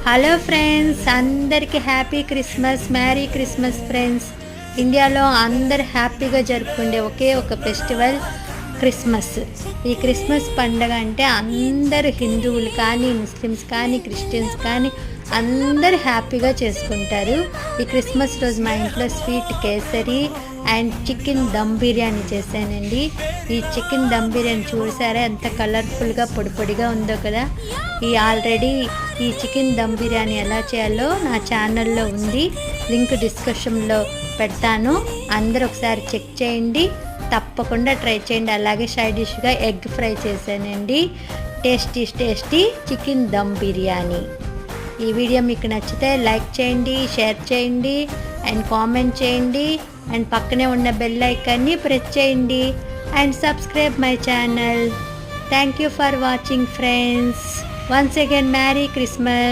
Hello friends, అందరికీ happy Christmas, marry Christmas friends. ఇండియాలో అందరు హ్యాపీగా జరుపుకునే ఒకే ఒక ఫెస్టివల్ క్రిస్మస్. ఈ క్రిస్మస్ పండుగ అంటే అందరు హిందువులు కానీ, ముస్లిమ్స్ కానీ, క్రిస్టియన్స్ కానీ అందరు హ్యాపీగా చేసుకుంటారు. ఈ క్రిస్మస్ రోజు మా ఇంట్లో sweet kesari and chicken dum biryani చేశానండి. ఈ చికెన్ దమ్ బిర్యానీ చూసారా ఎంత కలర్ఫుల్గా పొడి పొడిగా ఉందో కదా. ఆల్రెడీ ఈ చికెన్ దమ్ బిర్యానీ ఎలా చేయాలో నా ఛానల్లో ఉంది, లింక్ డిస్క్రిప్షన్లో పెడతాను. అందరూ ఒకసారి చెక్ చేయండి, తప్పకుండా ట్రై చేయండి. అలాగే సైడ్ డిష్గా ఎగ్ ఫ్రై చేశానండి. Tasty chicken dum biryani. ఈ వీడియో మీకు నచ్చితే లైక్ చేయండి, షేర్ చేయండి అండ్ కామెంట్ చేయండి అండ్ పక్కనే ఉన్న బెల్ ఐకాన్ని ప్రెస్ చేయండి and subscribe my channel. Thank you for watching friends. Once again marry Christmas.